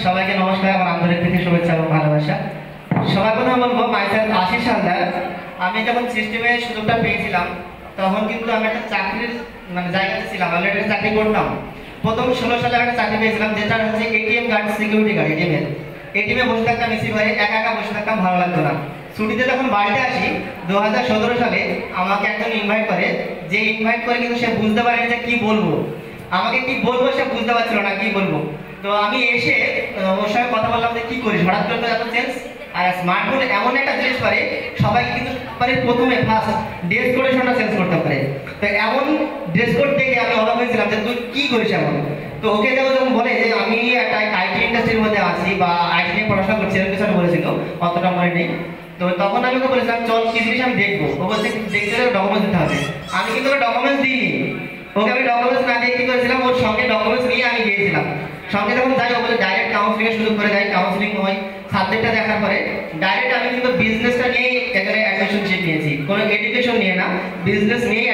সবাইকে নমস্কার, আমার আন্তরিক থেকে শুভেচ্ছা এবং ভালোবাসা। সবার কথা বলবো মাইসেলফ আশিস হালদার। আমি যখন সিস্টেমে সুযোগটা পেয়েছিলাম তখন কিন্তু আমি একটা চাকরির জায়গাতে ছিলাম, অলরেডি একটা চাকরি করতাম। প্রথম 16 সালে একটা চাকরি পেয়েছিলাম, যেটা হচ্ছে এটিএম গার্ড, সিকিউরিটি গার্ড। এটিএমে বসে থাকতাম, এসি ঘরে একা একা বসে থাকতাম, ভালো লাগতো না। ছুটিতে যখন বাড়িতে আসি 2017 সালে আমাকে একজন ইনভাইট করে। যে ইনভাইট করে কিন্তু সে বুঝতে পারেনি যে কি বলবো, আমাকে কি বলবো সে বুঝতে পারছিল না কি বলবো। তো আমি এসে ওর সঙ্গে কথা বললাম যে কি করিস, হঠাৎ করে তো এত চেঞ্জ। আর স্মার্টফোন এমন একটা জিনিস পারে সবাইকে কিন্তু পারে প্রথমে ফার্স্ট ড্রেস কোডেশনটা চেঞ্জ করতে পারে। তো এমন ড্রেস কোড দেখে আমি অবাক হয়েছিলাম যে তুই কি করিস এমন। তো ওকে যখন বলে যে আমি একটা আইটি ইন্ডাস্ট্রির মধ্যে আছি বা আইটি নিয়ে পড়াশোনা করছি, এরকম কিছু বলেছিল, অতটা মনে নেই। তো তখন আমি ওকে বলেছিলাম চল কি জিনিস আমি দেখবো। ও বলছে দেখতে হলে ডকুমেন্টস দিতে হবে। আমি কিন্তু ডকুমেন্টস দিইনি, ওকে আমি ডকুমেন্টস না দিয়ে কি করেছিলাম, ওর সঙ্গে ডকুমেন্টস নিয়ে আমি গিয়েছিলাম। সঙ্গে যখন যাই ও বলে ডাইরেক্ট কাউন্সিলিং এর সুযোগ করে দেয়। কাউন্সিলিং হয়, সাবজেক্টটা দেখার পরে ডাইরেক্ট আমি কিন্তু বিজনেসটা নিয়ে এখানে অ্যাডমিশনশিপ নিয়েছি, কোনো এডুকেশন নিয়ে না, বিজনেস নিয়েই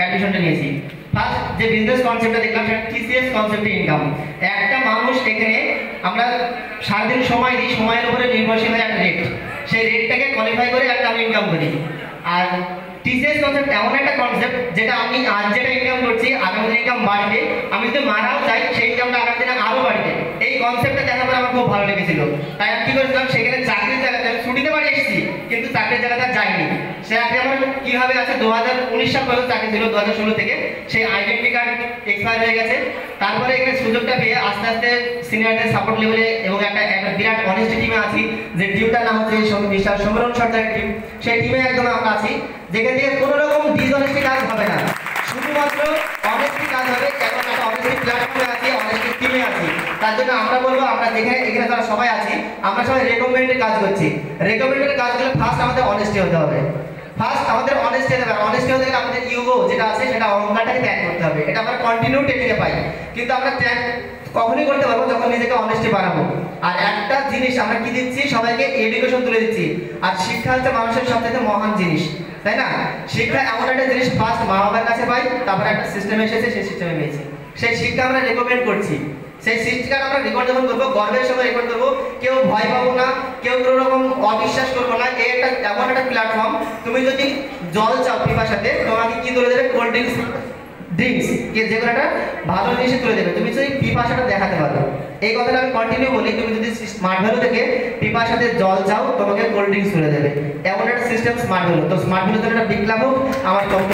অ্যাডমিশনটা নিয়েছি। ফার্স্ট যে বিজনেস কনসেপ্টটা দেখলাম সেটা টিসিএস কনসেপ্টে ইনকাম। একটা মানুষ এখানে আমরা সারাদিন সময় দিই, সময়ের উপরে নির্ভরশীল হয় একটা রেট, সেই রেটটাকে কোয়ালিফাই করে একটা আমি ইনকাম করি। আর টিসিএস কনসেপ্ট এমন একটা কনসেপ্ট যেটা আমি আজ যেটা ইনকাম করছি আগামী দিনে ইনকাম বাড়বে, আমি যদি মারাও চাই সেই ইনকামটা আগামী দিনে আরও বাড়বে। এই কনসেপ্টটা দেখার পরে আমার খুব ভালো লেগেছিল। তাই আমি কি করেছিলাম, সেখানে চাকরির জায়গাতে আমি ছুটিতে বাড়ি এসেছি কিন্তু চাকরির জায়গাতে যাইনি। সে চাকরি আমার কীভাবে আছে, 2019 সাল পর্যন্ত চাকরি ছিল, 2016 থেকে সেই আইডেন্টি কার্ড এক্সপায়ার হয়ে গেছে। তারপরে এখানে সুযোগটা পেয়ে আস্তে আস্তে সিনিয়রদের সাপোর্ট লেভেলে এবং একটা বিরাট অনেস্টি টিমে আছি, যে টিমটার নাম হচ্ছে বিশ্বাস সমরণ সরকারের টিম। সেই টিমে একদম আমরা আছি, যেখান থেকে কোনো রকম ডিসঅনেস্টি কাজ হবে না, শুধুমাত্র অনেস্টি কাজ হবে। এখন একটা অনেস্টি প্ল্যাটফর্মে আছি, অনেস্টি টিমে আছি। তার জন্য আমরা বলবো আমরা যেখানে এখানে যারা সবাই আছি আমরা সবাই রেকমেন্ডেড কাজ করছি। রেকমেন্ডেড কাজগুলো ফার্স্ট আমাদের অনেস্টি হতে হবে। ফার্স্ট আমাদের অনেস্টি হতে হবে। অনেস্টি হতে গেলে আমাদের ইউগো যেটা আছে সেটা অহংকারটাকে ত্যাগ করতে হবে। এটা আমরা কন্টিনিউ টেকনিকে পাই, কিন্তু আমরা ত্যাগ কখনই করতে পারবো যখন নিজেকে অনেস্টি বানাবো। আর একটা জিনিস আমরা কি দিচ্ছি, সবাইকে এডুকেশন তুলে দিচ্ছি। আর শিক্ষা হচ্ছে মানুষের সবথেকে মহান জিনিস, তাই না? শিক্ষা এমন একটা জিনিস ফার্স্ট মা বাবার কাছে পাই, তারপরে একটা সিস্টেম এসেছে, সেই সিস্টেমে পেয়েছি। সেই শিক্ষা আমরা রেকমেন্ড করছি। সেই শিক্ষা আমরা রেকর্ড যখন করবো গর্বের সঙ্গে রেকর্ড করবো, কেউ ভয় পাবো না, কেউ কোনো রকম অবিশ্বাস করবো না। এই একটা এমন একটা প্ল্যাটফর্ম, তুমি যদি জল চাও পিপার সাথে তোমাকে কি তুলে দেবে, কোল্ড ড্রিঙ্কস যে কোনো একটা ভালো জিনিস তুলে দেবে, তুমি সেই পিপাসাটা দেখাতে পারো। এই কথাটা আমি কন্টিনিউ বলি, তুমি যদি স্মার্ট ভ্যালু থেকে পিপার সাথে জল চাও তোমাকে কোল্ড ড্রিঙ্কস তুলে দেবে, এমন একটা সিস্টেম স্মার্ট ভ্যালু। তো স্মার্ট ভ্যালু একটা বিপ্লব হোক, আমার বক্তব্য